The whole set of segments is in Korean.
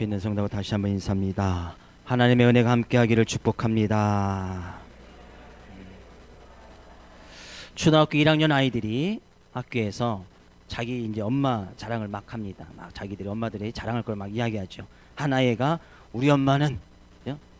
앞에 있는 성도가 다시 한번 인사합니다. 하나님의 은혜가 함께하기를 축복합니다. 초등학교 1학년 아이들이 학교에서 자기 이제 엄마 자랑을 막 합니다. 막 자기들이 엄마들이 자랑할 걸 막 이야기하죠. 한 아이가 우리 엄마는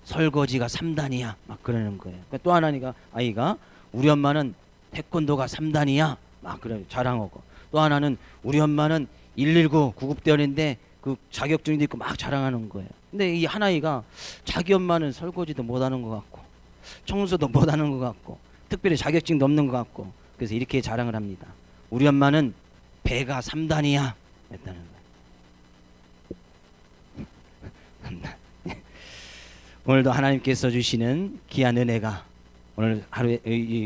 설거지가 3단이야 막 그러는 거예요. 또 하나가 아이가 우리 엄마는 태권도가 3단이야 막 그래 자랑하고, 또 하나는 우리 엄마는 119 구급대원인데 그 자격증도 있고 막 자랑하는 거예요. 근데 이 한 아이가 자기 엄마는 설거지도 못하는 것 같고 청소도 못하는 것 같고 특별히 자격증도 없는 것 같고, 그래서 이렇게 자랑을 합니다. 우리 엄마는 배가 3단이야 했다는 거예요. 오늘도 하나님께서 주시는 귀한 은혜가 오늘 하루에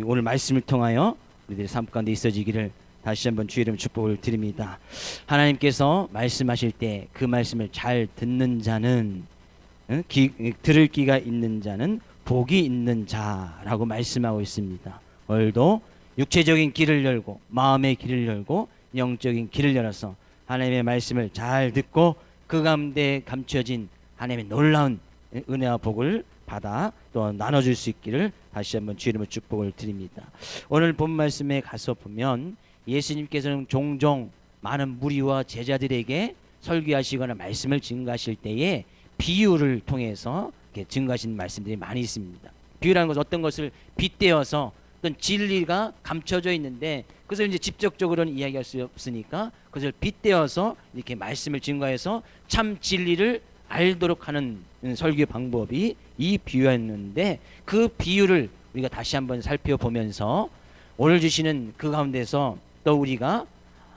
오늘 말씀을 통하여 우리들의 삶 가운데 있어지기를 다시 한번 주의 이름 축복을 드립니다. 하나님께서 말씀하실 때 그 말씀을 잘 듣는 자는 들을 귀가 있는 자는 복이 있는 자라고 말씀하고 있습니다. 오늘도 육체적인 길을 열고 마음의 길을 열고 영적인 길을 열어서 하나님의 말씀을 잘 듣고 그 가운데 감춰진 하나님의 놀라운 은혜와 복을 받아 또 나눠줄 수 있기를 다시 한번 주의 이름으로 축복을 드립니다. 오늘 본 말씀에 가서 보면 예수님께서는 종종 많은 무리와 제자들에게 설교하시거나 말씀을 증거하실 때에 비유를 통해서 증거하신 말씀들이 많이 있습니다. 비유라는 것은 어떤 것을 빗대어서 어떤 진리가 감춰져 있는데 그것을 이제 직접적으로는 이야기할 수 없으니까 그것을 빗대어서 이렇게 말씀을 증거해서 참 진리를 알도록 하는 설교 방법이 이 비유였는데, 그 비유를 우리가 다시 한번 살펴보면서 오늘 주시는 그 가운데서 또 우리가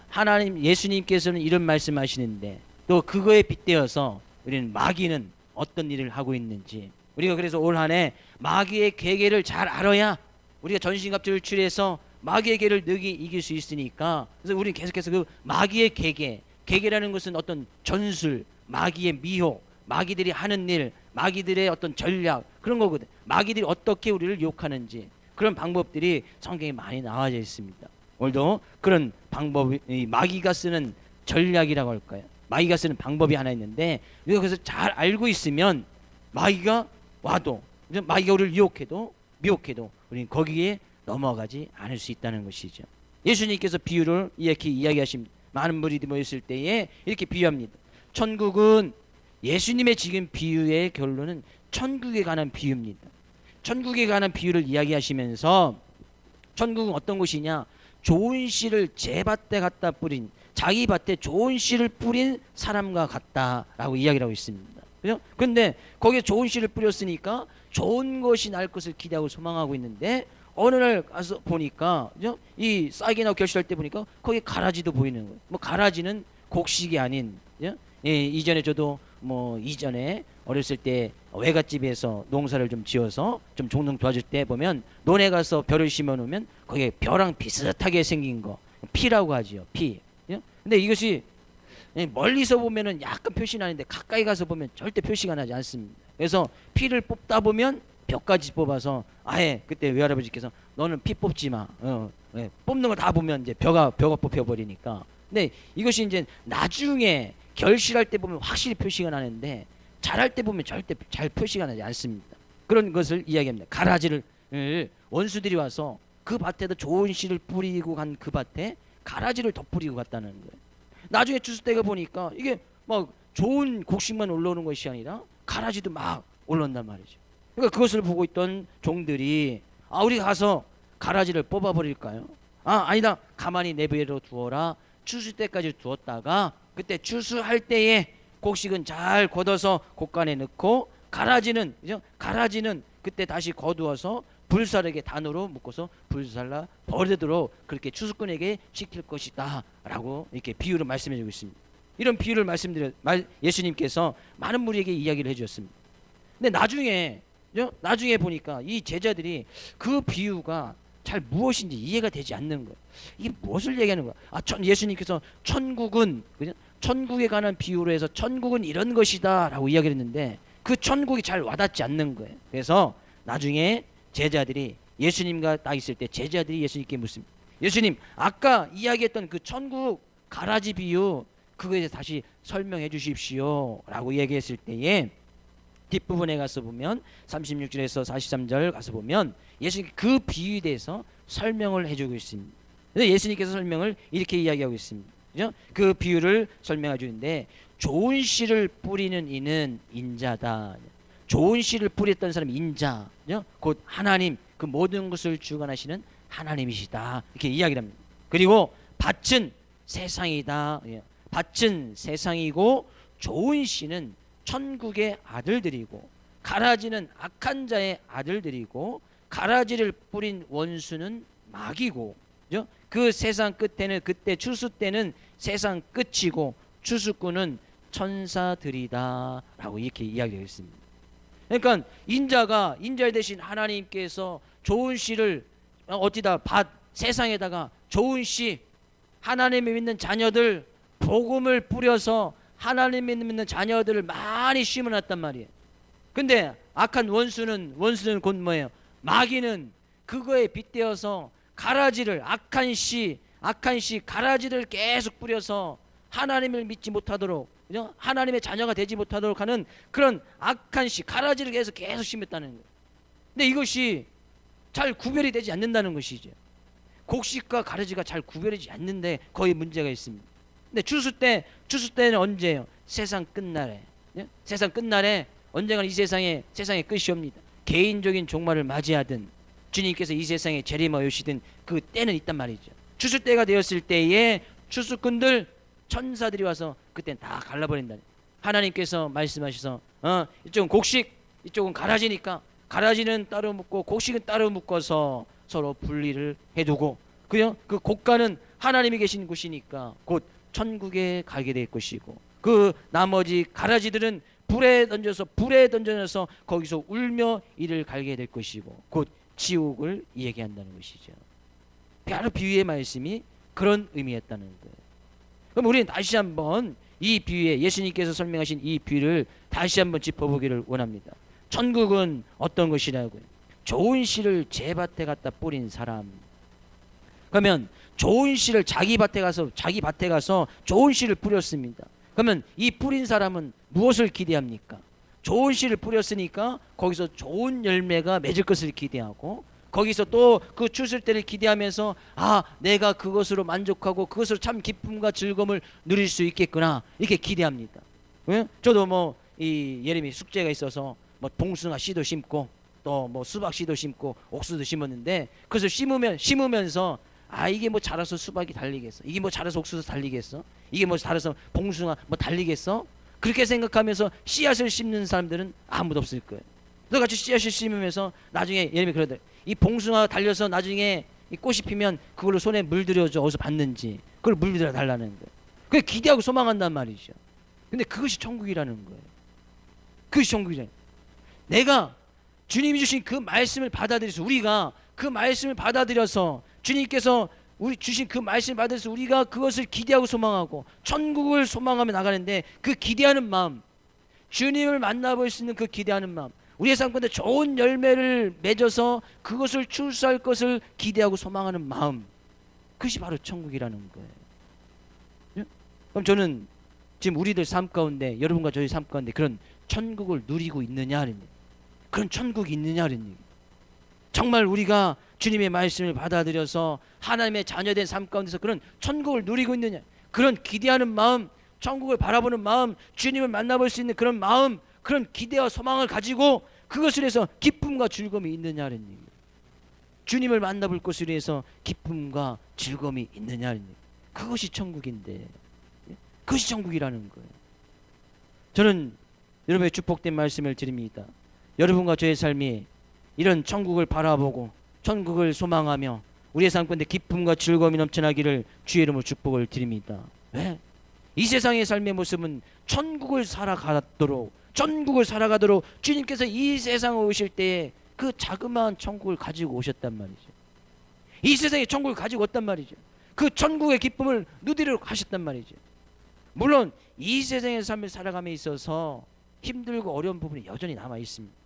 하나님 예수님께서는 이런 말씀하시는데 또 그거에 빗대어서 우리는 마귀는 어떤 일을 하고 있는지, 우리가 그래서 올 한 해 마귀의 계계를 잘 알아야 우리가 전신갑주를 취해서 마귀의 계를 능히 이길 수 있으니까, 그래서 우리는 계속해서 그 마귀의 계계라는 것은 어떤 전술, 마귀의 미혹, 마귀들이 하는 일, 마귀들의 어떤 전략, 그런 거거든. 마귀들이 어떻게 우리를 유혹하는지 그런 방법들이 성경에 많이 나와져 있습니다. 오늘도 그런 방법이 마귀가 쓰는 전략이라고 할까요? 마귀가 쓰는 방법이 하나 있는데 우리가 그래서 잘 알고 있으면 마귀가 와도 마귀가 우리를 유혹해도 미혹해도 우리는 거기에 넘어가지 않을 수 있다는 것이죠. 예수님께서 비유를 이렇게 이야기하십니다. 많은 무리들이 모였을 때에 이렇게 비유합니다. 천국은, 예수님의 지금 비유의 결론은 천국에 관한 비유입니다. 천국에 관한 비유를 이야기하시면서 천국은 어떤 곳이냐, 좋은 씨를 제 밭에 갖다 뿌린, 자기 밭에 좋은 씨를 뿌린 사람과 같다라고 이야기를 하고 있습니다. 그죠? 근데 거기에 좋은 씨를 뿌렸으니까 좋은 것이 날 것을 기대하고 소망하고 있는데 어느 날 가서 보니까 그죠? 이 싹이 나고 결실할 때 보니까 거기에 가라지도 보이는 거예요. 뭐 가라지는 곡식이 아닌, 그죠? 예, 이전에 저도 이전에 어렸을 때 외갓집에서 농사를 좀 지어서 좀 종종 도와줄 때 보면 논에 가서 벼를 심어 놓으면 거기에 벼랑 비슷하게 생긴 거 피라고 하지요. 피. 근데 이것이 멀리서 보면은 약간 표시 나는데 가까이 가서 보면 절대 표시가 나지 않습니다. 그래서 피를 뽑다 보면 벼까지 뽑아서 아예 그때 외할아버지께서 너는 피 뽑지 마. 뽑는 거 다 보면 이제 벼가 뽑혀 버리니까. 근데 이것이 이제 나중에 결실할 때 보면 확실히 표시가 나는데 자랄 때 보면 절대 잘 표시가 나지 않습니다. 그런 것을 이야기합니다. 가라지를 원수들이 와서 그 밭에도 좋은 씨를 뿌리고 간 그 밭에 가라지를 더 뿌리고 갔다는 거예요. 나중에 주스 때가 보니까 이게 막 좋은 곡식만 올라오는 것이 아니라 가라지도 막 올라온단 말이죠. 그러니까 그것을 보고 있던 종들이 우리 가서 가라지를 뽑아버릴까요? 아니다, 가만히 내버려 두어라. 추수 때까지 두었다가 그때 추수할 때에 곡식은 잘 걷어서 곡간에 넣고 가라지는 그때 다시 거두어서 불사르게 단으로 묶어서 불살라 버리도록 그렇게 추수꾼에게 시킬 것이다 라고 이렇게 비유를 말씀해 주고 있습니다. 이런 비유를 예수님께서 많은 무리에게 이야기를 해주셨습니다. 근데 나중에 보니까 이 제자들이 그 비유가 잘 무엇인지 이해가 되지 않는 거예요. 이게 무엇을 얘기하는 거야? 예수님께서 천국은, 그죠? 천국에 관한 비유로 해서 천국은 이런 것이다 라고 이야기를 했는데 그 천국이 잘 와닿지 않는 거예요. 그래서 나중에 제자들이 예수님과 딱 있을 때 제자들이 예수님께 묻습니다. 예수님, 아까 이야기했던 그 천국 가라지 비유 그거에 대해서 다시 설명해 주십시오 라고 얘기했을 때에 뒷부분에 가서 보면 36절에서 43절 가서 보면 예수님이 그 비유에 대해서 설명을 해주고 있습니다. 그래서 예수님께서 설명을 이렇게 이야기하고 있습니다. 그죠? 그 비유를 설명해 주는데 좋은 씨를 뿌리는 이는 인자다. 좋은 씨를 뿌렸던 사람이 인자, 그죠? 곧 하나님, 그 모든 것을 주관하시는 하나님이시다. 이렇게 이야기를 합니다. 그리고 밭은 세상이다. 밭은 세상이고 좋은 씨는 천국의 아들들이고 가라지는 악한 자의 아들들이고 가라지를 뿌린 원수는 마귀고, 그죠? 그 세상 끝에는 그때 추수 때는 세상 끝이고 추수꾼은 천사들이다 라고 이렇게 이야기했습니다. 그러니까 인자 대신 하나님께서 좋은 씨를 어디다 밭 세상에다가 좋은 씨 하나님을 믿는 자녀들 복음을 뿌려서 하나님을 믿는 자녀들을 많이 심어놨단 말이에요. 근데 악한 원수는 곧 뭐예요? 마귀는 그거에 빗대어서 가라지를 악한 씨 가라지를 계속 뿌려서 하나님을 믿지 못하도록, 그죠? 하나님의 자녀가 되지 못하도록 하는 그런 악한 씨 가라지를 계속 심었다는 거예요. 근데 이것이 잘 구별이 되지 않는다는 것이죠. 곡식과 가라지가 잘 구별되지 않는데 거의 문제가 있습니다. 근데 추수 때는 언제예요? 세상 끝날에. 세상 끝날에 언젠가 이 세상의 끝이 옵니다. 개인적인 종말을 맞이하든 주님께서 이 세상에 재림하여 오시든 그 때는 있단 말이죠. 추수 때가 되었을 때에 추수꾼들 천사들이 와서 그때는 다 갈라버린다. 하나님께서 말씀하셔서 이쪽은 곡식, 이쪽은 가라지니까 가라지는 따로 묶고 곡식은 따로 묶어서 서로 분리를 해두고, 그요? 그 곡간은 하나님이 계신 곳이니까 곧 천국에 가게 될 것이고, 그 나머지 가라지들은 불에 던져서 거기서 울며 이를 갈게 될 것이고 곧 지옥을 얘기한다는 것이죠. 바로 비유의 말씀이 그런 의미였다는 거예요. 그럼 우리는 다시 한번 이 비유에 예수님께서 설명하신 이 비유를 다시 한번 짚어보기를 원합니다. 천국은 어떤 것이라고요? 좋은 씨를 제 밭에 갖다 뿌린 사람. 그러면 좋은 씨를 자기 밭에 가서 좋은 씨를 뿌렸습니다. 그러면 이 뿌린 사람은 무엇을 기대합니까? 좋은 씨를 뿌렸으니까 거기서 좋은 열매가 맺을 것을 기대하고, 거기서 또 그 추수 때를 기대하면서 내가 그것으로 만족하고 그것으로 참 기쁨과 즐거움을 누릴 수 있겠구나 이렇게 기대합니다. 저도 이 예림이 숙제가 있어서 봉숭아 씨도 심고 또 수박 씨도 심고 옥수수도 심었는데, 그것을 심으면서 이게 자라서 수박이 달리겠어? 이게 자라서 옥수수 달리겠어? 이게 자라서 봉숭아 달리겠어? 그렇게 생각하면서 씨앗을 심는 사람들은 아무도 없을 거예요. 너같이 씨앗을 심으면서 나중에 예림이 그러더래. 이 봉숭아가 달려서 나중에 이 꽃이 피면 그걸로 손에 물들여줘. 어디서 봤는지 그걸 물들여 달라는 거예요. 그게 기대하고 소망한단 말이죠. 근데 그것이 천국이라는 거예요. 그것이 천국이라는 거예요. 내가 주님이 주신 그 말씀을 받아들여서, 우리가 그 말씀을 받아들여서 주님께서 우리 주신 그 말씀을 받아서 우리가 그것을 기대하고 소망하고 천국을 소망하며 나가는데, 그 기대하는 마음, 주님을 만나볼 수 있는 그 기대하는 마음, 우리의 삶 가운데 좋은 열매를 맺어서 그것을 출수할 것을 기대하고 소망하는 마음, 그것이 바로 천국이라는 거예요. 그럼 저는 지금 우리들 삶 가운데, 여러분과 저희 삶 가운데 그런 천국을 누리고 있느냐 하는 얘기, 그런 천국이 있느냐 하는 얘기. 정말 우리가 주님의 말씀을 받아들여서 하나님의 자녀된 삶 가운데서 그런 천국을 누리고 있느냐, 그런 기대하는 마음, 천국을 바라보는 마음, 주님을 만나볼 수 있는 그런 마음, 그런 기대와 소망을 가지고 그것을 위해서 기쁨과 즐거움이 있느냐는 얘기예요. 주님을 만나볼 것을 위해서 기쁨과 즐거움이 있느냐는 얘기예요. 그것이 천국인데, 그것이 천국이라는 거예요. 저는 여러분의 축복된 말씀을 드립니다. 여러분과 저의 삶이 이런 천국을 바라보고 천국을 소망하며 우리의 삶 가운데 기쁨과 즐거움이 넘쳐나기를 주의 이름으로 축복을 드립니다. 왜? 이 세상의 삶의 모습은 천국을 살아가도록 주님께서 이 세상에 오실 때에 그 자그마한 천국을 가지고 오셨단 말이죠. 이 세상에 천국을 가지고 왔단 말이죠. 그 천국의 기쁨을 누리러 가셨단 말이죠. 물론 이 세상의 삶을 살아감에 있어서 힘들고 어려운 부분이 여전히 남아 있습니다.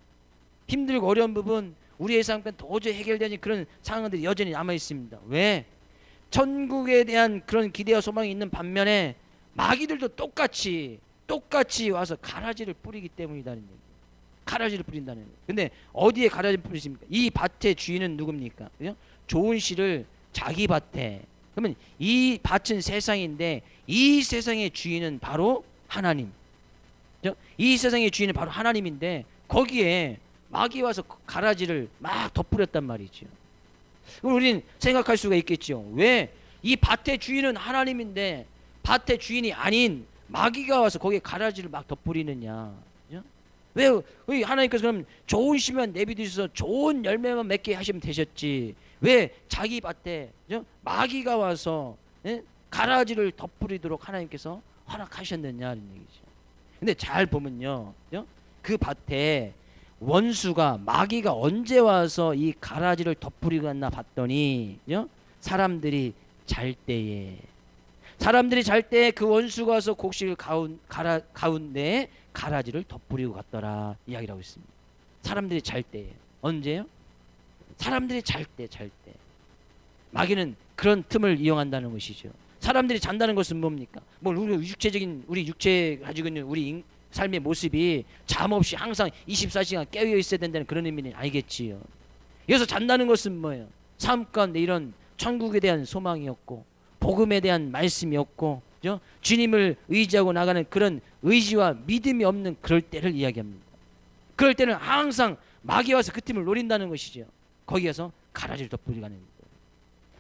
힘들고 어려운 부분, 우리의 삶과 도저히 해결되지 그런 상황들이 여전히 남아 있습니다. 왜? 천국에 대한 그런 기대와 소망이 있는 반면에 마귀들도 똑같이 와서 가라지를 뿌리기 때문이다는 얘기예요. 가라지를 뿌린다는 거예요. 근데 어디에 가라지를 뿌리십니까? 이 밭의 주인은 누굽니까? 그죠? 좋은 씨를 자기 밭에. 그러면 이 밭은 세상인데 이 세상의 주인은 바로 하나님. 그죠? 이 세상의 주인은 바로 하나님인데 거기에 마귀 와서 가라지를 막 덧뿌렸단 말이죠. 그럼 우리는 생각할 수가 있겠죠. 왜 이 밭의 주인은 하나님인데 밭의 주인이 아닌 마귀가 와서 거기에 가라지를 막 덧뿌리느냐? 왜 하나님께서 그럼 좋은 씨만 내비두셔서 좋은 열매만 맺게 하시면 되셨지? 왜 자기 밭에 마귀가 와서 가라지를 덧뿌리도록 하나님께서 허락하셨느냐는 얘기죠. 근데 잘 보면요, 그 밭에 원수가 마귀가 언제 와서 이 가라지를 덧뿌리고 갔나 봤더니 사람들이 잘 때에 그 원수가 와서 곡식 가운데 가라지를 덧뿌리고 갔더라 이야기를 하고 있습니다. 사람들이 잘 때에. 언제요? 사람들이 잘 때. 마귀는 그런 틈을 이용한다는 것이죠. 사람들이 잔다는 것은 뭡니까? 뭐 우리 육체 가지고 있는 우리 삶의 모습이 잠 없이 항상 24시간 깨어 있어야 된다는 그런 의미는 아니겠지요. 여기서 잔다는 것은 뭐예요? 삶 가운데 이런 천국에 대한 소망이었고 복음에 대한 말씀이었고 주님을 의지하고 나가는 그런 의지와 믿음이 없는 그럴 때를 이야기합니다. 그럴 때는 항상 마귀 와서 그 틈을 노린다는 것이죠. 거기에서 가라지를 덧뿌리가는 거예요.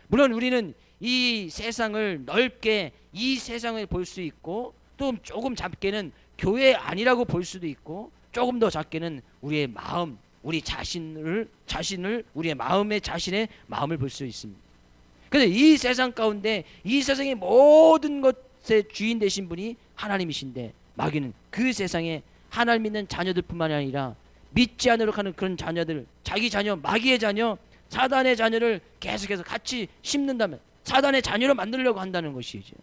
물론 우리는 이 세상을 넓게 이 세상을 볼 수 있고 또 조금 작게는 교회 아니라고 볼 수도 있고 조금 더 작게는 우리의 마음, 우리 자신을 우리의 자신의 마음을 볼 수 있습니다. 그래서 이 세상 가운데 이 세상의 모든 것의 주인 되신 분이 하나님이신데 마귀는 그 세상에 하나님 믿는 자녀들뿐만 아니라 믿지 않으려고 하는 그런 자녀들, 자기 자녀, 마귀의 자녀, 사단의 자녀를 계속해서 같이 심는다면 사단의 자녀로 만들려고 한다는 것이죠.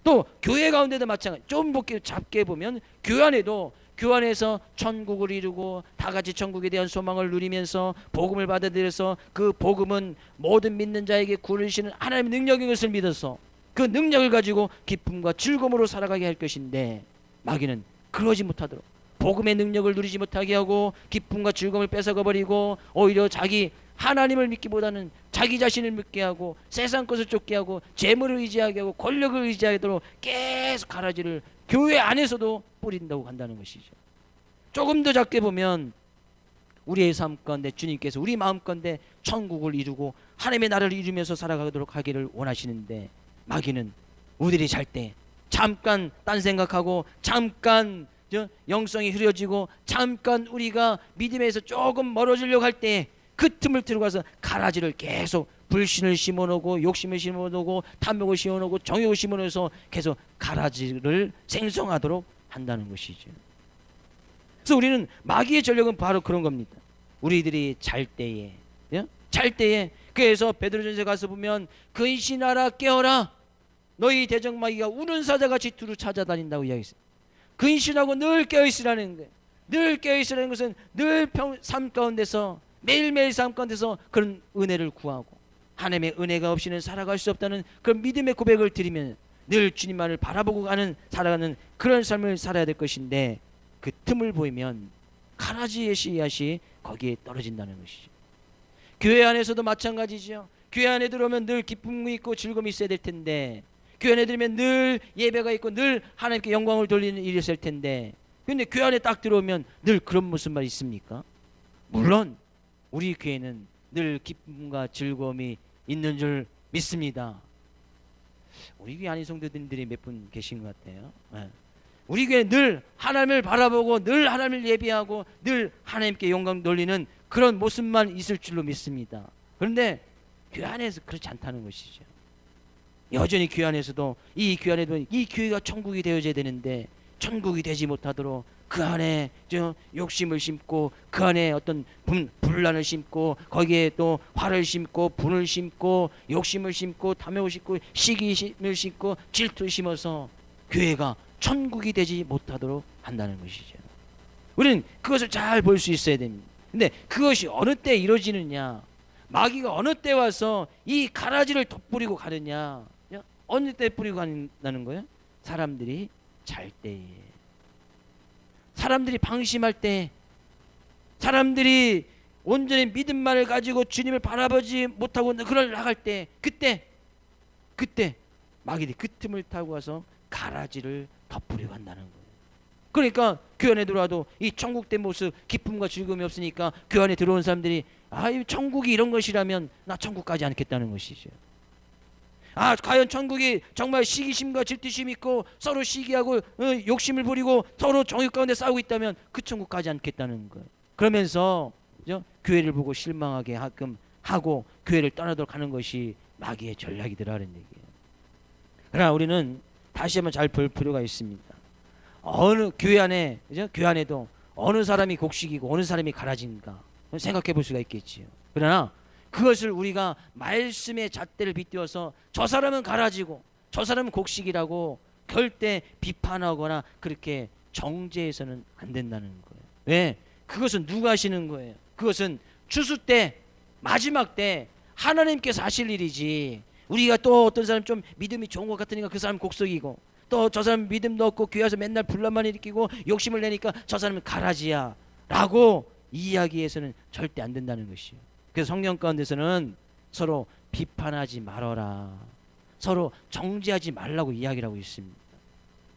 또 교회 가운데도 마찬가지. 좀 작게 보면 교회 안에서 천국을 이루고 다 같이 천국에 대한 소망을 누리면서 복음을 받아들여서 그 복음은 모든 믿는 자에게 구원을 주시는 하나님의 능력인 것을 믿어서 그 능력을 가지고 기쁨과 즐거움으로 살아가게 할 것인데 마귀는 그러지 못하도록 복음의 능력을 누리지 못하게 하고 기쁨과 즐거움을 뺏어가 버리고 오히려 자기 하나님을 믿기보다는 자기 자신을 믿게 하고 세상 것을 쫓게 하고 재물을 의지하게 하고 권력을 의지하도록 계속 가라지를 교회 안에서도 뿌린다고 한다는 것이죠. 조금 더 작게 보면 우리의 삶 가운데 주님께서 우리 마음 가운데 천국을 이루고 하나님의 나라를 이루면서 살아가도록 하기를 원하시는데 마귀는 우리들이 잘 때 잠깐 딴 생각하고 잠깐 영성이 흐려지고 잠깐 우리가 믿음에서 조금 멀어지려고 할 때 그 틈을 들고 가서 가라지를 계속 불신을 심어놓고 욕심을 심어놓고 탐욕을 심어놓고 정욕을 심어놓아서 계속 가라지를 생성하도록 한다는 것이죠. 그래서 우리는 마귀의 전력은 바로 그런 겁니다. 우리들이 잘 때에 그래서 베드로전서에 가서 보면 근신하라 깨어라 너희 대적마귀가 우는 사자같이 두루 찾아다닌다고 이야기했어요. 근신하고 늘 깨어있으라는 거예요. 늘 깨어있으라는 것은 늘 삶 가운데서 매일매일 삶 가운데서 그런 은혜를 구하고 하나님의 은혜가 없이는 살아갈 수 없다는 그런 믿음의 고백을 드리면 늘 주님만을 바라보고 살아가는 그런 삶을 살아야 될 것인데 그 틈을 보이면 가라지의 씨앗이 거기에 떨어진다는 것이죠. 교회 안에서도 마찬가지죠. 교회 안에 들어오면 늘 기쁨이 있고 즐거움이 있어야 될 텐데 교회 안에 들으면 늘 예배가 있고 늘 하나님께 영광을 돌리는 일이 있을 텐데 근데 교회 안에 딱 들어오면 늘 그런 모습만 있습니까? 물론 우리 교회는 늘 기쁨과 즐거움이 있는 줄 믿습니다. 우리 교회 아닌 성도들이 몇 분 계신 것 같아요. 우리 교회는 늘 하나님을 바라보고 늘 하나님을 예배하고 늘 하나님께 영광 돌리는 그런 모습만 있을 줄로 믿습니다. 그런데 교회 안에서 그렇지 않다는 것이죠. 여전히 교회 안에서도 이 교회가 천국이 되어져야 되는데 천국이 되지 못하도록 그 안에 욕심을 심고 그 안에 어떤 분란을 심고 거기에 또 화를 심고 분을 심고 욕심을 심고 탐욕을 심고 시기심을 심고 질투를 심어서 교회가 천국이 되지 못하도록 한다는 것이죠. 우리는 그것을 잘 볼 수 있어야 됩니다. 근데 그것이 어느 때 이루어지느냐, 마귀가 어느 때 와서 이 가라지를 덧뿌리고 가느냐, 어느 때 뿌리고 간다는 거예요? 사람들이 잘 때에, 사람들이 방심할 때, 사람들이 온전히 믿음만을 가지고 주님을 바라보지 못하고 그걸 나갈 때, 그때 마귀들이 그 틈을 타고 와서 가라지를 덮으려 한다는 거예요. 그러니까 교회 안에 들어와도 이 천국된 모습, 기쁨과 즐거움이 없으니까 교회 안에 들어온 사람들이 이 천국이 이런 것이라면 나 천국 가지 않겠다는 것이죠. 과연 천국이 정말 시기심과 질투심이 있고 서로 시기하고 욕심을 부리고 서로 정욕 가운데 싸우고 있다면 그 천국 가지 않겠다는 거예요. 그러면서 교회를 보고 실망하게 하고 교회를 떠나도록 하는 것이 마귀의 전략이더라는 얘기예요. 그러나 우리는 다시 한번 잘 볼 필요가 있습니다. 어느 교회 안에, 교회 안에도 어느 사람이 곡식이고 어느 사람이 가라진가 생각해 볼 수가 있겠지요. 그러나 그것을 우리가 말씀의 잣대를 빗대어서 저 사람은 가라지고 저 사람은 곡식이라고 절대 비판하거나 그렇게 정죄해서는 안 된다는 거예요. 왜? 그것은 누가 하시는 거예요? 그것은 추수 때, 마지막 때 하나님께서 하실 일이지, 우리가 또 어떤 사람 좀 믿음이 좋은 것 같으니까 그 사람 곡식이고, 또 저 사람 믿음도 없고 교회 와서 맨날 분란만 일으키고 욕심을 내니까 저 사람은 가라지야 라고 이야기해서는 절대 안 된다는 것이에요. 그래서 성경 가운데서는 서로 비판하지 말아라, 서로 정죄하지 말라고 이야기를 하고 있습니다.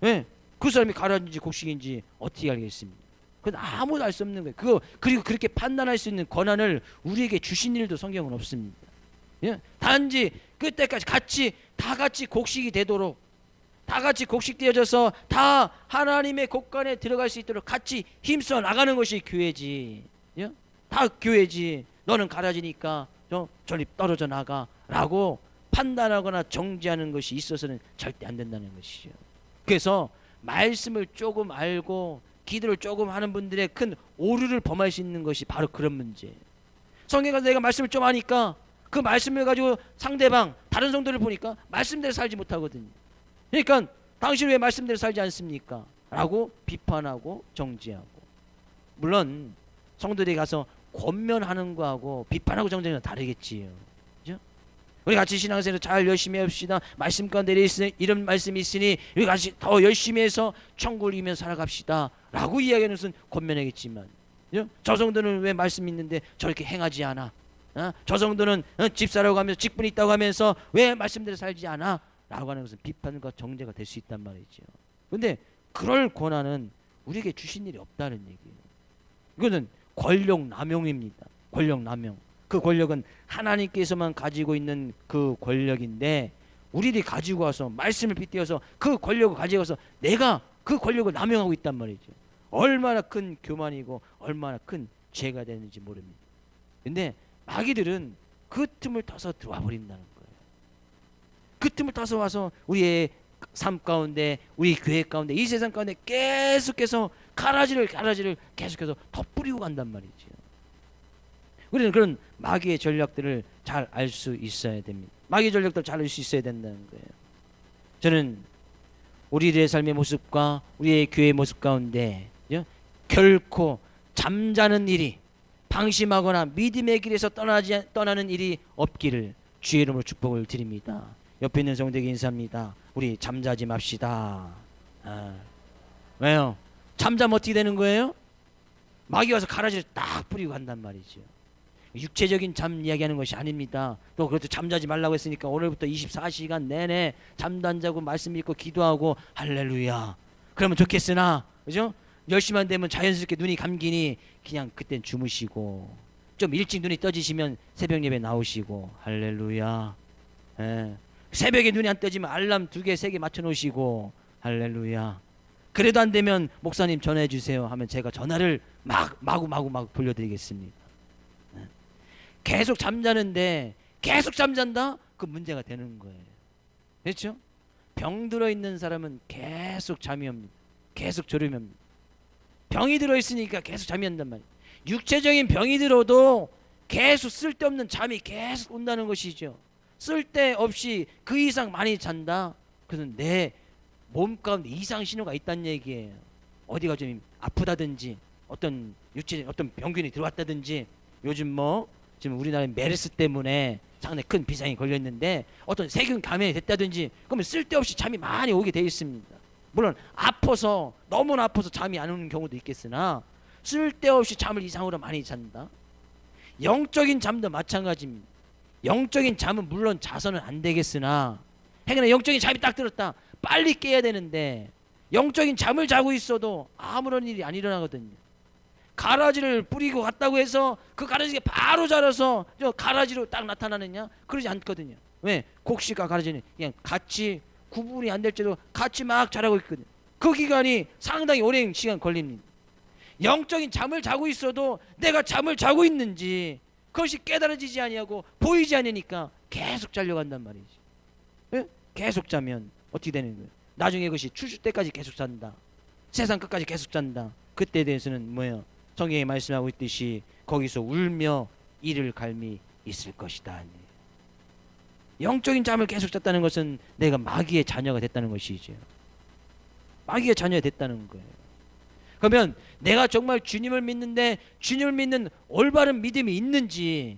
왜? 그 사람이 가라지인지 곡식인지 어떻게 알겠습니까? 그건 아무도 알 수 없는 거예요. 그리고 그렇게 판단할 수 있는 권한을 우리에게 주신 일도 성경은 없습니다. 예? 단지 그때까지 다 같이 곡식이 되도록, 다 같이 곡식 되어져서 다 하나님의 곳간에 들어갈 수 있도록 같이 힘써 나가는 것이 교회지. 예? 다 교회지. 너는 가라지니까 저리 떨어져 나가 라고 판단하거나 정죄하는 것이 있어서는 절대 안 된다는 것이죠. 그래서 말씀을 조금 알고 기도를 조금 하는 분들의 큰 오류를 범할 수 있는 것이 바로 그런 문제예요. 성경에 내가 말씀을 좀 하니까 그 말씀을 가지고 상대방 다른 성도를 보니까 말씀대로 살지 못하거든요. 그러니까 당신 왜 말씀대로 살지 않습니까? 라고 비판하고 정죄하고. 물론 성도들이 가서 권면하는 거하고 비판하고 정죄는 다르겠지요. 그죠? 우리 같이 신앙생활 잘 열심히 합시다. 말씀 가운데 이런 말씀이 있으니 우리 같이 더 열심히 해서 천국을 이루며 살아갑시다 라고 이야기하는 것은 권면하겠지만, 그죠? 저 성도는 왜 말씀 있는데 저렇게 행하지 않아? 저 성도는 집사라고 하면서 직분이 있다고 하면서 왜 말씀대로 살지 않아? 라고 하는 것은 비판과 정죄가 될 수 있단 말이죠. 그런데 그럴 권한은 우리에게 주신 일이 없다는 얘기예요. 이거는 권력 남용입니다. 권력 남용. 그 권력은 하나님께서만 가지고 있는 그 권력인데 우리들이 가지고 와서 말씀을 빗대어서 그 권력을 가지고 와서 내가 그 권력을 남용하고 있단 말이죠. 얼마나 큰 교만이고 얼마나 큰 죄가 되는지 모릅니다. 근데 마귀들은 그 틈을 타서 들어와 버린다는 거예요. 그 틈을 타서 와서 우리의 삶 가운데, 우리 교회 가운데, 이 세상 가운데 계속해서 가라지를 계속해서 덧뿌리고 간단 말이죠. 우리는 그런 마귀의 전략들을 잘 알 수 있어야 됩니다. 마귀의 전략들을 잘 알 수 있어야 된다는 거예요. 저는 우리들의 삶의 모습과 우리의 교회의 모습 가운데 결코 잠자는 일이, 방심하거나 믿음의 길에서 떠나는 일이 없기를 주의 이름으로 축복을 드립니다. 옆에 있는 성도에게 인사합니다. 우리 잠자지 맙시다. 왜요? 잠자면 어떻게 되는 거예요? 마귀 와서 가라지를 딱 뿌리고 간단 말이죠. 육체적인 잠 이야기하는 것이 아닙니다. 또 그것도 잠자지 말라고 했으니까 오늘부터 24시간 내내 잠도 안 자고 말씀 읽고 기도하고 할렐루야 그러면 좋겠으나, 그죠? 10시만 되면 자연스럽게 눈이 감기니 그냥 그땐 주무시고, 좀 일찍 눈이 떠지시면 새벽 예배 나오시고 할렐루야. 새벽에 눈이 안 떠지면 알람 2개 3개 맞춰 놓으시고 할렐루야. 그래도 안 되면 목사님 전화해 주세요 하면 제가 전화를 마구 돌려드리겠습니다. 계속 잠자는데 계속 잠잔다? 그 문제가 되는 거예요. 그렇죠? 병 들어있는 사람은 계속 잠이 옵니다. 계속 졸음이 옵니다. 병이 들어있으니까 계속 잠이 온단 말이에요. 육체적인 병이 들어도 계속 쓸데없는 잠이 계속 온다는 것이죠. 쓸데없이 그 이상 많이 잔다? 그것은 내 몸 가운데 이상 신호가 있다는 얘기예요. 어디가 좀 아프다든지 어떤 병균이 들어왔다든지, 요즘 지금 우리나라에 메르스 때문에 상당히 큰 비상이 걸렸는데 어떤 세균 감염이 됐다든지, 그러면 쓸데없이 잠이 많이 오게 돼 있습니다. 물론 아파서 너무나 아파서 잠이 안 오는 경우도 있겠으나 쓸데없이 잠을 이상으로 많이 잔다. 영적인 잠도 마찬가지입니다. 영적인 잠은 물론 자서는 안 되겠으나 행여나 영적인 잠이 딱 들었다. 빨리 깨야 되는데 영적인 잠을 자고 있어도 아무런 일이 안 일어나거든요. 가라지를 뿌리고 갔다고 해서 그 가라지가 바로 자라서 저 가라지로 딱 나타나느냐? 그러지 않거든요. 왜? 곡식과 가라지는 그냥 같이 구분이 안 될 정도로 같이 막 자라고 있거든요. 그 기간이 상당히 오랜 시간 걸립니다. 영적인 잠을 자고 있어도 내가 잠을 자고 있는지 그것이 깨달아지지 아니하고 보이지 않으니까 계속 자려고 한단 말이지. 예? 계속 자면 어떻게 되는 거예요? 나중에 그것이 추수 때까지 계속 잔다. 세상 끝까지 계속 잔다. 그때에 대해서는 뭐예요? 성경에 말씀하고 있듯이 거기서 울며 이를 갈미 있을 것이다. 영적인 잠을 계속 잤다는 것은 내가 마귀의 자녀가 됐다는 것이죠. 마귀의 자녀가 됐다는 거예요. 그러면 내가 정말 주님을 믿는데 주님을 믿는 올바른 믿음이 있는지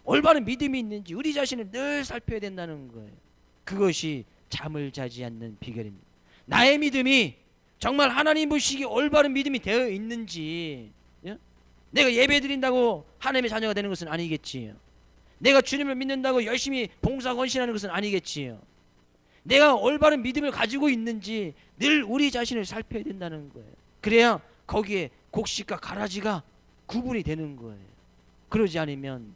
우리 자신을 늘 살펴야 된다는 거예요. 그것이 잠을 자지 않는 비결입니다. 나의 믿음이 정말 하나님 보시기에 올바른 믿음이 되어 있는지, 예? 내가 예배 드린다고 하나님의 자녀가 되는 것은 아니겠지요. 내가 주님을 믿는다고 열심히 봉사 헌신하는 것은 아니겠지요. 내가 올바른 믿음을 가지고 있는지 늘 우리 자신을 살펴야 된다는 거예요. 그래야 거기에 곡식과 가라지가 구분이 되는 거예요. 그러지 않으면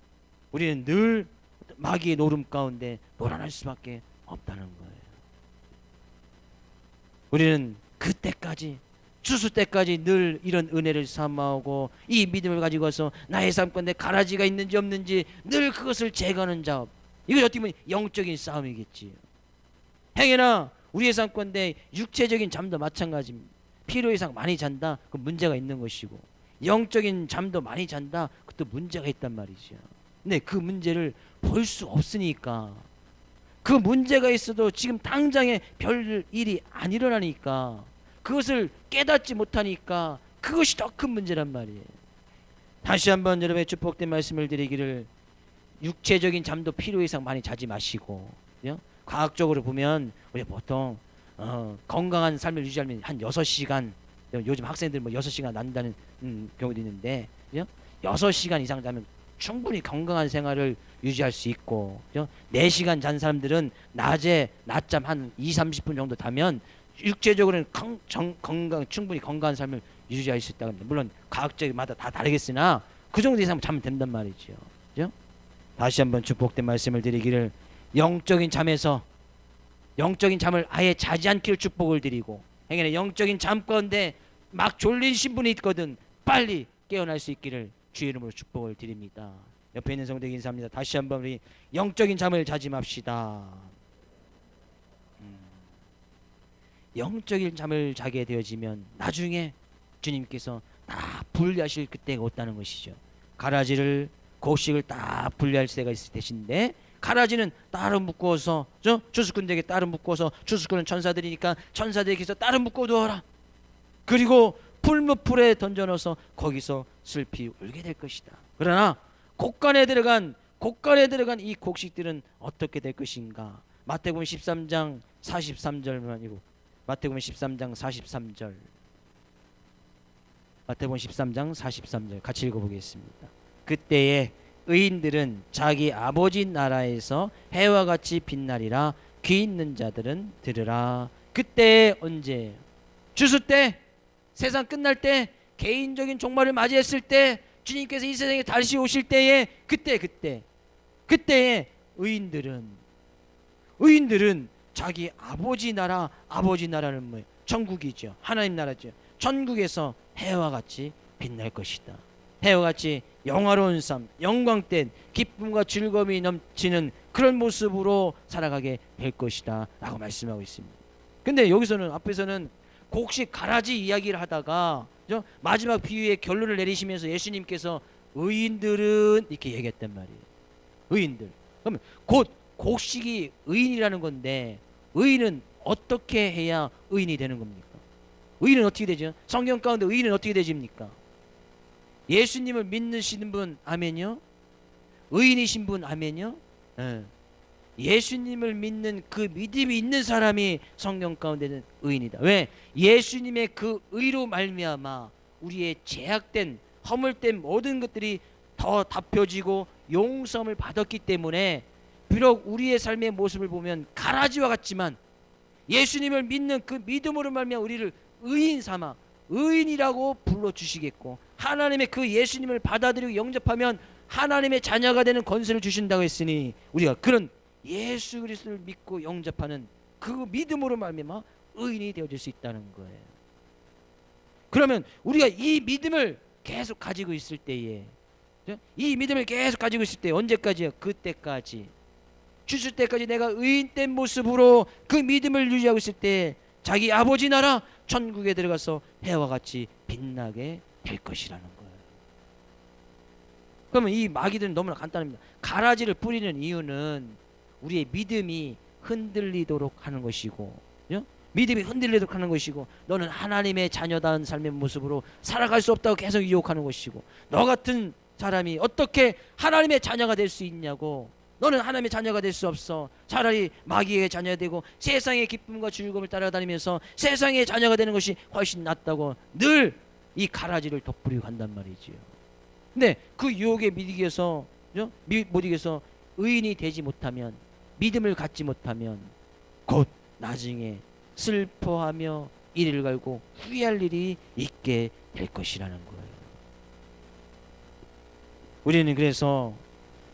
우리는 늘 마귀의 노름 가운데 몰아날 수밖에 없다는 거예요. 우리는 그때까지 추수 때까지 늘 이런 은혜를 삼아오고 이 믿음을 가지고 와서 나의 삶 가운데 가라지가 있는지 없는지 늘 그것을 제거하는 작업. 이거 어떻게 보면 영적인 싸움이겠지요. 행여나 우리의 삶 가운데 육체적인 잠도 마찬가지입니다. 필요 이상 많이 잔다, 그 문제가 있는 것이고 영적인 잠도 많이 잔다, 그것도 문제가 있단 말이죠. 근데 그 문제를 볼 수 없으니까, 그 문제가 있어도 지금 당장에 별 일이 안 일어나니까, 그것을 깨닫지 못하니까 그것이 더 큰 문제란 말이에요. 다시 한번 여러분의 축복된 말씀을 드리기를, 육체적인 잠도 필요 이상 많이 자지 마시고, 과학적으로 보면 우리 보통 건강한 삶을 유지하려면 한 6시간, 요즘 학생들 뭐 6시간 난다는 경우도 있는데, 6시간 이상 자면 충분히 건강한 생활을 유지할 수 있고, 4시간 잔 사람들은 낮에 낮잠 한 20-30분 정도 자면 육체적으로는 충분히 건강한 삶을 유지할 수 있다고 합니다. 물론 과학적마다 다 다르겠으나 그 정도 이상 자면 된단 말이죠. 그죠? 다시 한번 축복된 말씀을 드리기를, 영적인 잠을 아예 자지 않기를 축복을 드리고, 행여나 영적인 잠 가운데 막 졸린 신분이 있거든 빨리 깨어날 수 있기를 주의 이름으로 축복을 드립니다. 옆에 있는 성도에게 인사합니다. 다시 한번 우리 영적인 잠을 자지 맙시다. 영적인 잠을 자게 되어지면 나중에 주님께서 다 분리하실 그때가 왔다는 것이죠. 가라지를 곡식을 다 분리할 때가 있을 때인데, 가라지는 따로 묶어서 추수꾼들에게 따로 묶어서, 추수꾼은 천사들이니까 천사들에게서 따로 묶어두어라. 그리고 풀무풀에 던져넣어서 거기서 슬피 울게 될 것이다. 그러나 곡간에 들어간 이 곡식들은 어떻게 될 것인가? 마태복음 13장 43절만이고, 마태복음 13장 43절, 마태복음 13장 43절 같이 읽어보겠습니다. 그때에 의인들은 자기 아버지 나라에서 해와 같이 빛나리라. 귀 있는 자들은 들으라. 그때에 언제? 추수 때, 세상 끝날 때, 개인적인 종말을 맞이했을 때, 주님께서 이 세상에 다시 오실 때에, 그때에 의인들은 자기 아버지 나라는 뭐예요? 천국이죠. 하나님 나라죠. 천국에서 해와 같이 빛날 것이다. 해와 같이 영화로운 삶, 영광된 기쁨과 즐거움이 넘치는 그런 모습으로 살아가게 될 것이다 라고 말씀하고 있습니다. 근데 여기서는 앞에서는 곡식 가라지 이야기를 하다가 마지막 비유의 결론을 내리시면서 예수님께서 의인들은 이렇게 얘기했단 말이에요. 의인들. 그러면 곧 곡식이 의인이라는 건데, 의인은 어떻게 해야 의인이 되는 겁니까? 의인은 어떻게 되죠? 성경 가운데 의인은 어떻게 되집니까? 예수님을 믿으시는 분 아멘요? 의인이신 분 아멘요? 네. 예수님을 믿는 그 믿음이 있는 사람이 성경 가운데는 의인이다. 왜? 예수님의 그 의로 말미암아 우리의 제약된 허물된 모든 것들이 더 답혀지고 용서함을 받았기 때문에 비록 우리의 삶의 모습을 보면 가라지와 같지만 예수님을 믿는 그 믿음으로 말미암아 우리를 의인 삼아 의인이라고 불러주시겠고, 하나님의 그 예수님을 받아들이고 영접하면 하나님의 자녀가 되는 권세를 주신다고 했으니 우리가 그런 예수 그리스도를 믿고 영접하는 그 믿음으로 말미암아 의인이 되어질 수 있다는 거예요. 그러면 우리가 이 믿음을 계속 가지고 있을 때에, 이 믿음을 계속 가지고 있을 때 언제까지요? 그때까지, 주실 때까지 내가 의인된 모습으로 그 믿음을 유지하고 있을 때 자기 아버지 나라 천국에 들어가서 해와 같이 빛나게 될 것이라는 거예요. 그러면 이 마귀들은 너무나 간단합니다. 가라지를 뿌리는 이유는 우리의 믿음이 흔들리도록 하는 것이고, 믿음이 흔들리도록 하는 것이고, 너는 하나님의 자녀다운 삶의 모습으로 살아갈 수 없다고 계속 유혹하는 것이고, 너 같은 사람이 어떻게 하나님의 자녀가 될 수 있냐고, 너는 하나님의 자녀가 될 수 없어. 차라리 마귀의 자녀가 되고 세상의 기쁨과 즐거움을 따라다니면서 세상의 자녀가 되는 것이 훨씬 낫다고 늘 이 가라지를 덧뿌리고 간단 말이지요. 근데 그 유혹에 못 이겨서 의인이 되지 못하면, 믿음을 갖지 못하면 곧 나중에 슬퍼하며 이를 갈고 후회할 일이 있게 될 것이라는 거예요. 우리는 그래서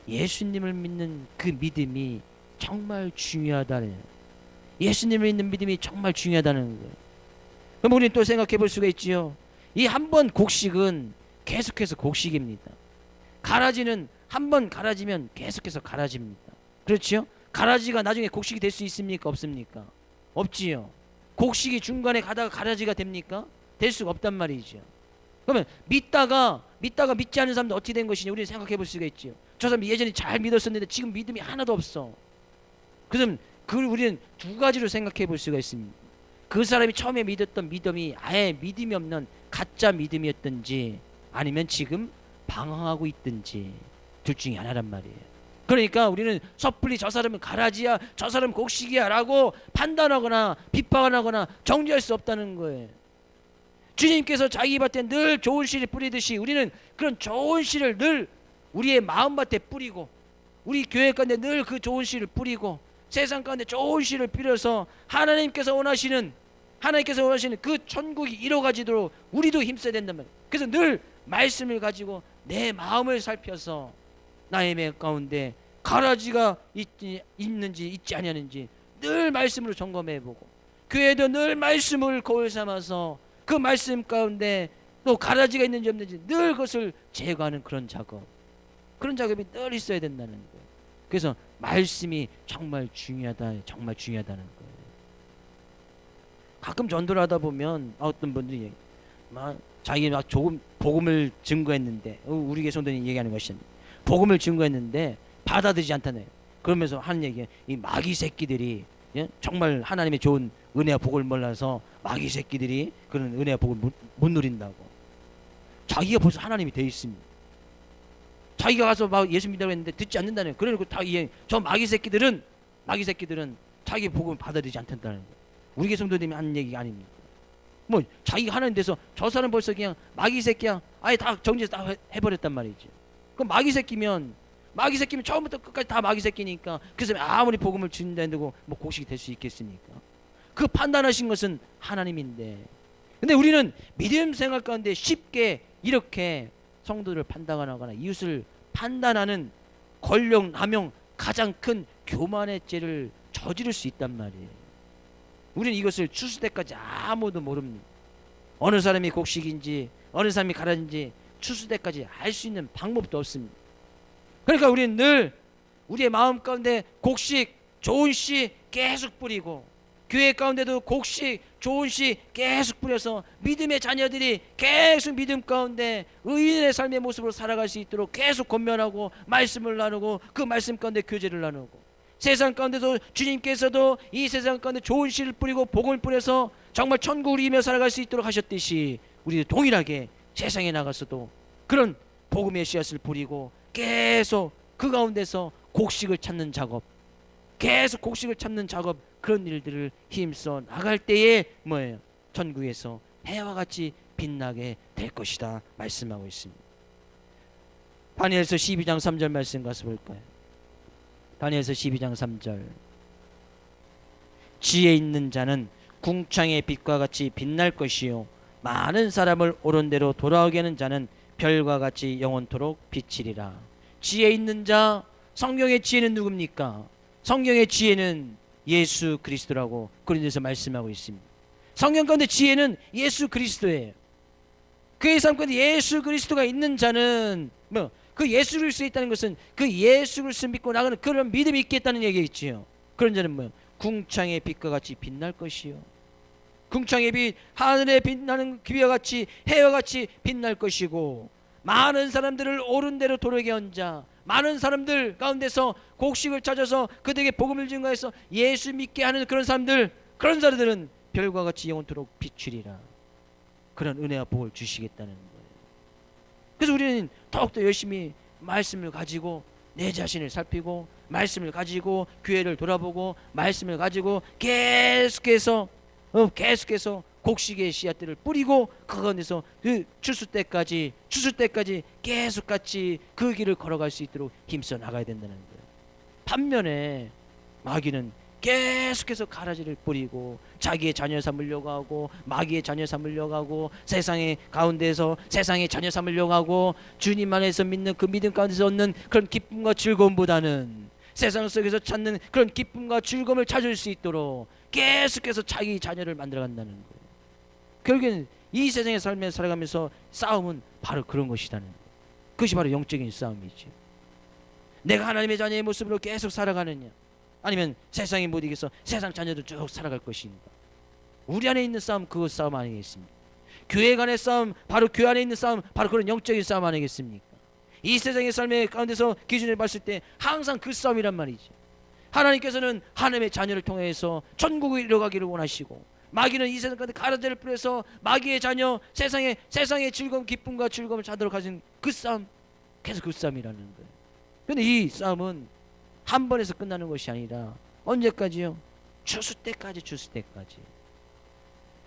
예수님을 믿는 그 믿음이 정말 중요하다는, 예수님을 믿는 믿음이 정말 중요하다는 거예요. 그럼 우리는 또 생각해 볼 수가 있지요. 이 한 번 곡식은 계속해서 곡식입니다. 가라지는 한 번 가라지면 계속해서 가라집니다. 그렇지요? 가라지가 나중에 곡식이 될 수 있습니까? 없습니까? 없지요. 곡식이 중간에 가다가 가라지가 됩니까? 될 수가 없단 말이죠. 그러면 믿다가 믿지 않는 사람도 어떻게 된 것이냐, 우리는 생각해 볼 수가 있지요. 저 사람이 예전에 잘 믿었었는데 지금 믿음이 하나도 없어. 그럼 우리는 두 가지로 생각해 볼 수가 있습니다. 그 사람이 처음에 믿었던 믿음이 아예 믿음이 없는 가짜 믿음이었든지, 아니면 지금 방황하고 있든지, 둘 중에 하나란 말이에요. 그러니까 우리는 섣불리 저 사람은 가라지야, 저 사람은 곡식이야 라고 판단하거나 비판하거나 정죄할 수 없다는 거예요. 주님께서 자기 밭에 늘 좋은 씨를 뿌리듯이 우리는 그런 좋은 씨를 늘 우리의 마음밭에 뿌리고, 우리 교회 가운데 늘 그 좋은 씨를 뿌리고, 세상 가운데 좋은 씨를 뿌려서 하나님께서 원하시는 그 천국이 이루어가지도록 우리도 힘써야 된단 말이에요. 그래서 늘 말씀을 가지고 내 마음을 살펴서 나의 매 가운데 가라지가 있는지 있지 아니하는지 늘 말씀으로 점검해보고, 교회도 늘 말씀을 거울 삼아서 그 말씀 가운데 또 가라지가 있는지 없는지 늘 그것을 제거하는 그런 작업이 늘 있어야 된다는 거예요. 그래서 말씀이 정말 중요하다는 거예요. 가끔 전도를 하다 보면 어떤 분들이 자기 조금 복음을 증거했는데, 우리 교회 성도님 얘기하는 것입니다. 복음을 증거했는데 받아들이지 않다네요. 그러면서 하는 얘기예요. 이 마귀 새끼들이, 정말 하나님의 좋은 은혜와 복을 몰라서 마귀 새끼들이 그런 은혜와 복을 못 누린다고. 자기가 벌써 하나님이 돼 있습니다. 자기가 가서 막 예수 믿다고 했는데 듣지 않는다는 거예요. 그러니까 저 마귀 새끼들은 자기 복음을 받아들이지 않는다는 거예요. 우리 성도님이 하는 얘기가 아닙니다. 뭐 자기가 하나님 돼서 저 사람 벌써 그냥 마귀 새끼야, 아예 다 정죄 다 해버렸단 말이죠. 그럼 마귀 새끼면 처음부터 끝까지 다 마귀 새끼니까 그 사람이 아무리 복음을 준다고 뭐 곡식이 될 수 있겠습니까? 그 판단하신 것은 하나님인데, 근데 우리는 믿음 생활 가운데 쉽게 이렇게 성도를 판단하거나 이웃을 판단하는 권력 남용, 가장 큰 교만의 죄를 저지를 수 있단 말이에요. 우리는 이것을 추수 때까지 아무도 모릅니다. 어느 사람이 곡식인지 어느 사람이 가라지인지 추수 때까지 알 수 있는 방법도 없습니다. 그러니까 우리는 늘 우리의 마음 가운데 곡식, 좋은 씨 계속 뿌리고, 교회 가운데도 곡식, 좋은 씨 계속 뿌려서 믿음의 자녀들이 계속 믿음 가운데 의인의 삶의 모습으로 살아갈 수 있도록 계속 권면하고 말씀을 나누고, 그 말씀 가운데 교제를 나누고, 세상 가운데도 주님께서도 이 세상 가운데 좋은 씨를 뿌리고 복음을 뿌려서 정말 천국을 이루며 살아갈 수 있도록 하셨듯이 우리도 동일하게 세상에 나가서도 그런 복음의 씨앗을 뿌리고 계속 그 가운데서 곡식을 찾는 작업, 계속 곡식을 찾는 작업, 그런 일들을 힘써 나갈 때에 뭐예요? 천국에서 해와 같이 빛나게 될 것이다 말씀하고 있습니다. 다니엘서 12장 3절 말씀 가서 볼까요? 다니엘서 12장 3절. 지혜 있는 자는 궁창의 빛과 같이 빛날 것이요 많은 사람을 옳은 대로 돌아오게 하는 자는 별과 같이 영원토록 비치리라. 지혜 있는 자, 성경의 지혜는 누굽니까? 성경의 지혜는 예수 그리스도라고 고린도에서 말씀하고 있습니다. 성경 가운데 지혜는 예수 그리스도예요. 그의 삶 가운데 예수 그리스도가 있는 자는 그 예수 그리스도에 있다는 것은 그 예수 그리스도 믿고 나가는 그런 믿음이 있겠다는 얘기겠지요. 그런 자는 궁창의 빛과 같이 빛날 것이요. 궁창의 빛, 하늘에 빛나는 비와 같이 해와 같이 빛날 것이고, 많은 사람들을 옳은 대로 도르게 한 자, 많은 사람들 가운데서 곡식을 찾아서 그들에게 복음을 증거해서 예수 믿게 하는 그런 사람들, 그런 자들은 별과 같이 영원토록 비추리라. 그런 은혜와 복을 주시겠다는 거예요. 그래서 우리는 더욱더 열심히 말씀을 가지고 내 자신을 살피고, 말씀을 가지고 교회를 돌아보고, 말씀을 가지고 계속해서 곡식의 씨앗들을 뿌리고 그 가운데서 그 추수 때까지 계속 같이 그 길을 걸어갈 수 있도록 힘써 나가야 된다는 거예요. 반면에 마귀는 계속해서 가라지를 뿌리고 자기의 자녀 삼으려고 하고, 마귀의 자녀 삼으려고 하고, 세상의 가운데서 세상의 자녀 삼으려고 하고, 주님 안에서 믿는 그 믿음 가운데서 얻는 그런 기쁨과 즐거움보다는 세상 속에서 찾는 그런 기쁨과 즐거움을 찾을 수 있도록 계속해서 자기 자녀를 만들어간다는 거예요. 결국에는 이 세상의 삶에 살아가면서 싸움은 바로 그런 것이라는 거예요. 그것이 바로 영적인 싸움이죠. 내가 하나님의 자녀의 모습으로 계속 살아가느냐, 아니면 세상에 못 이겨서 세상 자녀들 쭉 살아갈 것인가. 우리 안에 있는 싸움, 그것 싸움 아니겠습니까? 교회 간의 싸움, 바로 교회 안에 있는 싸움, 바로 그런 영적인 싸움 아니겠습니까? 이 세상의 삶의 가운데서 기준을 봤을 때 항상 그 싸움이란 말이죠. 하나님께서는 하나님의 자녀를 통해서 천국을 이뤄가기를 원하시고, 마귀는 이 세상 가운데 가라지를 뿌려서 마귀의 자녀, 세상의 즐거움, 기쁨과 즐거움을 찾도록 하신 그 싸움, 계속 그 싸움이라는 거예요. 그런데 이 싸움은 한 번에서 끝나는 것이 아니라 언제까지요? 추수 때까지.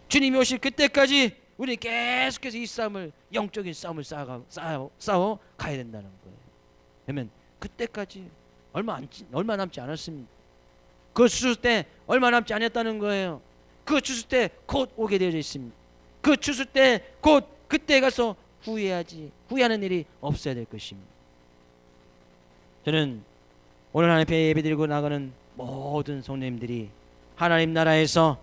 주님이 오실 그때까지 우리는 계속해서 이 싸움을, 영적인 싸움을 싸워 가야 된다는 거예요. 그러면 그때까지 얼마 남지 않았습니다. 그 추수 때 얼마 남지 않았다는 거예요. 그 추수 때 곧 오게 되어 있습니다. 그 추수 때 곧 그때 가서 후회하는 일이 없어야 될 것입니다. 저는 오늘 하나님 앞에 예배드리고 나가는 모든 성도님들이 하나님 나라에서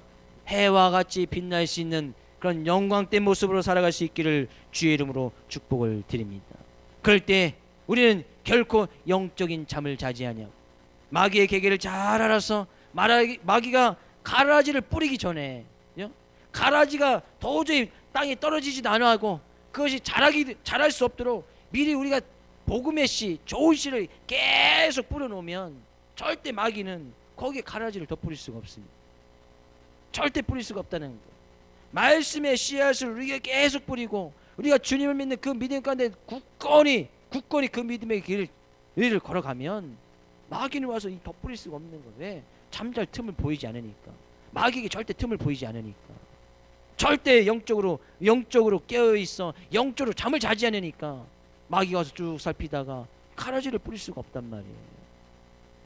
해와 같이 빛날 수 있는 그런 영광된 모습으로 살아갈 수 있기를 주의 이름으로 축복을 드립니다. 그럴 때 우리는 결코 영적인 잠을 자지 아니하고, 마귀의 계계를 잘 알아서 마귀가 가라지를 뿌리기 전에, 가라지가 도저히 땅에 떨어지지도 않아 하고 그것이 자랄 수 없도록 미리 우리가 복음의 씨, 좋은 씨를 계속 뿌려놓으면 절대 마귀는 거기에 가라지를 더 뿌릴 수가 없습니다. 절대 뿌릴 수가 없다는 거예요. 말씀의 씨앗을 우리가 계속 뿌리고, 우리가 주님을 믿는 그 믿음 가운데 굳건히 그 믿음의 길을 걸어가면 마귀는 와서 더 뿌릴 수가 없는 거예요. 왜? 잠잘 틈을 보이지 않으니까. 마귀에게 절대 틈을 보이지 않으니까. 절대 영적으로 깨어있어 영적으로 잠을 자지 않으니까 마귀가 와서 쭉 살피다가 가라지를 뿌릴 수가 없단 말이에요.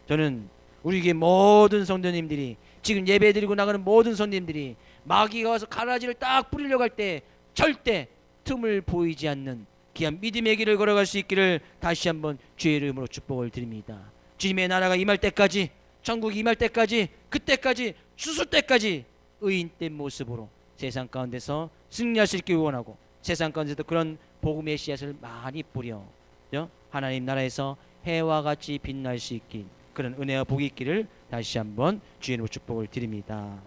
저는 우리에게 모든 성도님들이, 지금 예배드리고 나가는 모든 성도님들이 마귀가 와서 가라지를 딱 뿌리려고 할 때 절대 틈을 보이지 않는 귀한 믿음의 길을 걸어갈 수 있기를 다시 한번 주의 이름으로 축복을 드립니다. 주님의 나라가 임할 때까지, 천국이 임할 때까지, 그때까지, 추수 때까지 의인된 모습으로 세상 가운데서 승리할 수 있기를 원하고, 세상 가운데서도 그런 복음의 씨앗을 많이 뿌려 하나님 나라에서 해와 같이 빛날 수 있긴, 그런 은혜와 복이 있기를 다시 한번 주의 이름으로 축복을 드립니다.